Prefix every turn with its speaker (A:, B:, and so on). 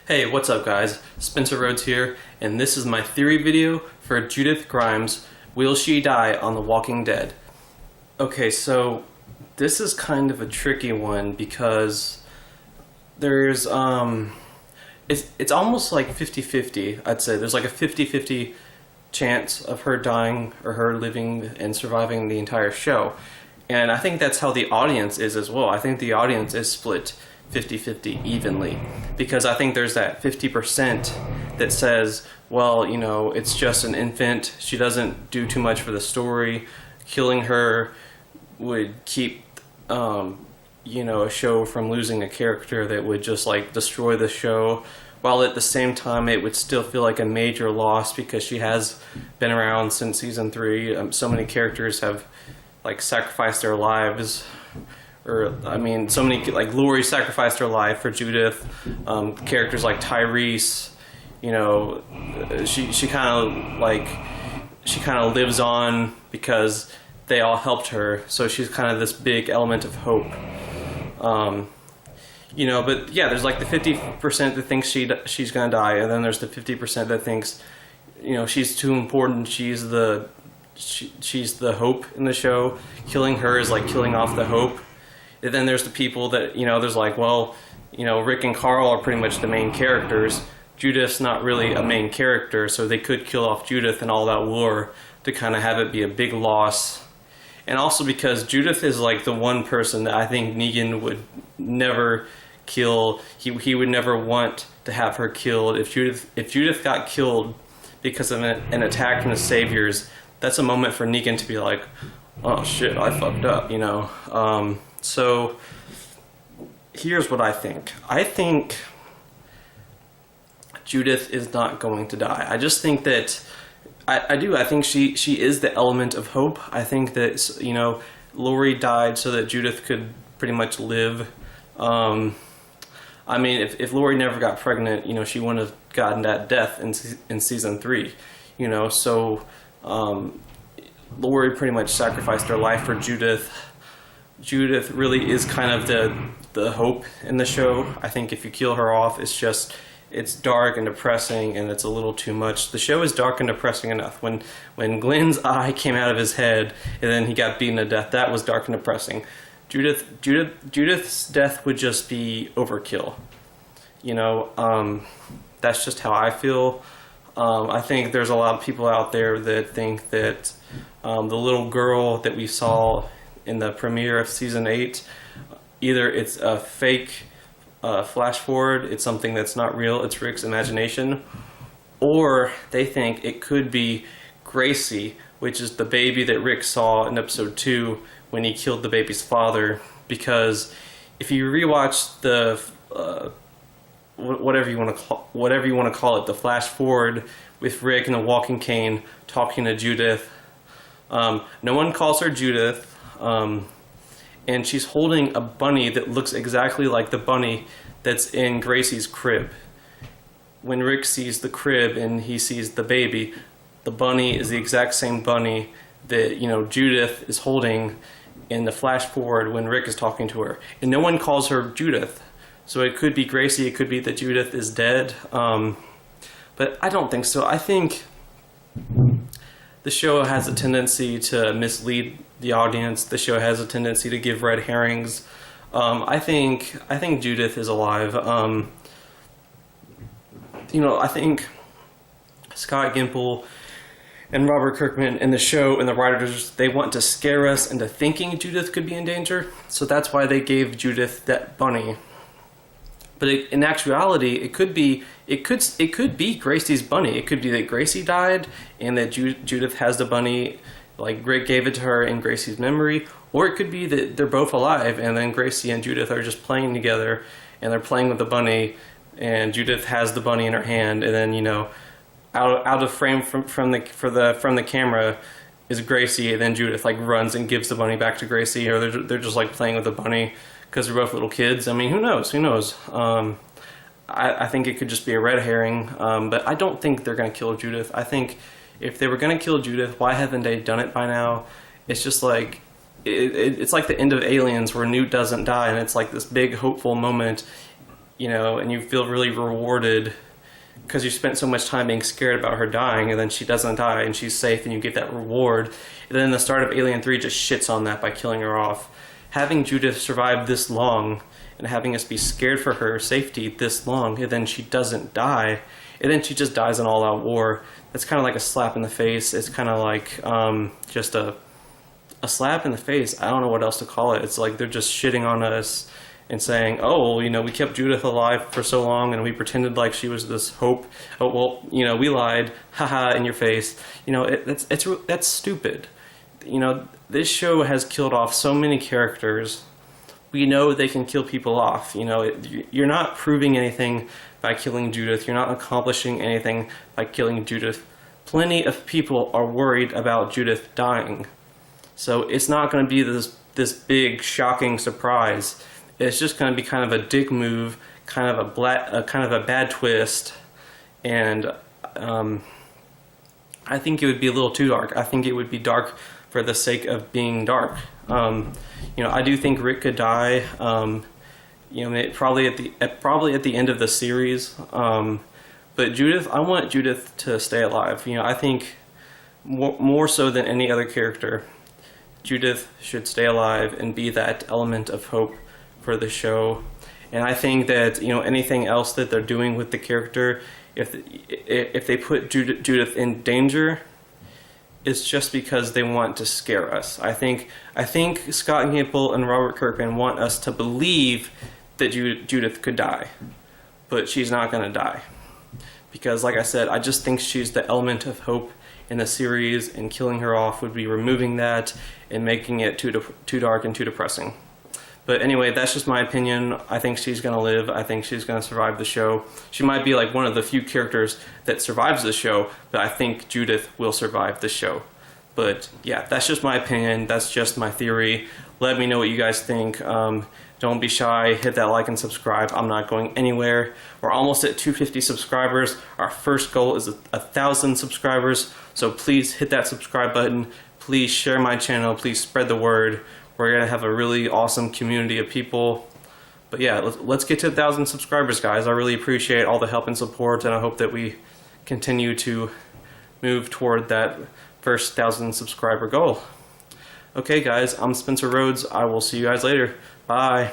A: Hey, what's up guys? Spencer Rhodes here, and this is my theory video for Judith Grimes, Will She Die on The Walking Dead? Okay, so this is kind of a tricky one because there's, it's almost like 50-50, I'd say. There's like a 50-50 chance of her dying or her living and surviving the entire show. And I think that's how the audience is as well. I think the audience is split 50-50 evenly, because I think there's that 50% that says, well, you know, it's just an infant, she doesn't do too much for the story, killing her would keep you know, a show from losing a character that would just like destroy the show, while at the same time it would still feel like a major loss because she has been around since season 3. So many characters have like sacrificed their lives, or I mean, so many, like Lori sacrificed her life for Judith. Characters like Tyrese, you know, she kind of lives on because they all helped her. So she's kind of this big element of hope. You know, but yeah, there's like the 50% that thinks she's gonna die, and then there's the 50% that thinks, you know, she's too important. She's the hope in the show. Killing her is like killing off the hope. And then there's the people that, you know, there's like, well, you know, Rick and Carl are pretty much the main characters. Judith's not really a main character, so they could kill off Judith and all that war to kind of have it be a big loss. And also because Judith is like the one person that I think Negan would never kill. He would never want to have her killed. If Judith got killed because of an attack from the Saviors, that's a moment for Negan to be like, oh shit, I fucked up, you know. So here's what I think. I think Judith is not going to die. I just think that I think she is the element of hope. I think that, you know, Lori died so that Judith could pretty much live. I mean, if Lori never got pregnant, you know, she wouldn't have gotten that death in season 3, you know. So Lori pretty much sacrificed her life for Judith. Judith really is kind of the hope in the show. I think if you kill her off, it's dark and depressing, and it's a little too much. The show is dark and depressing enough. When Glenn's eye came out of his head and then he got beaten to death, that was dark and depressing. Judith's death would just be overkill. You know, that's just how I feel. I think there's a lot of people out there that think that the little girl that we saw in the premiere of season 8, either it's a fake flash forward, it's something that's not real, it's Rick's imagination, or they think it could be Gracie, which is the baby that Rick saw in episode 2 when he killed the baby's father. Because if you rewatch the whatever you want to call it, the flash forward with Rick and the walking cane talking to Judith, no one calls her Judith. And she's holding a bunny that looks exactly like the bunny that's in Gracie's crib. When Rick sees the crib and he sees the baby, the bunny is the exact same bunny that, you know, Judith is holding in the flash forward when Rick is talking to her. And no one calls her Judith. So it could be Gracie, it could be that Judith is dead. But I don't think so. I think the show has a tendency to mislead the audience. The show has a tendency to give red herrings. I think Judith is alive. You know, I think Scott Gimple and Robert Kirkman in the show and the writers, they want to scare us into thinking Judith could be in danger. So that's why they gave Judith that bunny. But in actuality, it could be Gracie's bunny. It could be that Gracie died and that Judith has the bunny, like Rick gave it to her in Gracie's memory, or it could be that they're both alive and then Gracie and Judith are just playing together and they're playing with the bunny, and Judith has the bunny in her hand, and then, you know, out of frame from the camera is Gracie, and then Judith like runs and gives the bunny back to Gracie, or they're just like playing with the bunny because they're both little kids. I mean, who knows? I think it could just be a red herring, but I don't think they're going to kill Judith. I think if they were going to kill Judith, why haven't they done it by now? It's just like, it's like the end of Aliens where Newt doesn't die, and it's like this big hopeful moment. you know, and you feel really rewarded because you spent so much time being scared about her dying, and then she doesn't die and she's safe and you get that reward. And then the start of Alien 3 just shits on that by killing her off. Having Judith survive this long and having us be scared for her safety this long, and then she doesn't die, and then she just dies in all-out war, that's kind of like a slap in the face. It's kind of like just a slap in the face. I don't know what else to call it. It's like they're just shitting on us and saying, oh, well, you know, we kept Judith alive for so long and we pretended like she was this hope. Oh, well, you know, we lied. Haha, in your face. You know, that's stupid. You know, this show has killed off so many characters. We know they can kill people off. You know, you're not proving anything by killing Judith. You're not accomplishing anything by killing Judith. Plenty of people are worried about Judith dying. So it's not going to be this big, shocking surprise. It's just going to be kind of a dick move, kind of a bad twist, and I think it would be a little too dark. I think it would be dark for the sake of being dark. You know, I do think Rick could die. You know, probably at the end of the series. But Judith, I want Judith to stay alive. You know, I think more so than any other character, Judith should stay alive and be that element of hope for the show. And I think that, you know, anything else that they're doing with the character, if they put Judith in danger, it's just because they want to scare us. I think Scott Gimple and Robert Kirkman want us to believe that Judith could die, but she's not going to die. Because, like I said, I just think she's the element of hope in the series, and killing her off would be removing that and making it too dark and too depressing. But anyway, that's just my opinion. I think she's going to live. I think she's going to survive the show. She might be like one of the few characters that survives the show, but I think Judith will survive the show. But yeah, that's just my opinion. That's just my theory. Let me know what you guys think. Don't be shy. Hit that like and subscribe. I'm not going anywhere. We're almost at 250 subscribers. Our first goal is 1,000 subscribers. So please hit that subscribe button. Please share my channel. Please spread the word. We're going to have a really awesome community of people. But yeah, let's get to 1,000 subscribers, guys. I really appreciate all the help and support, and I hope that we continue to move toward that first 1,000 subscriber goal. Okay, guys, I'm Spencer Rhodes. I will see you guys later. Bye.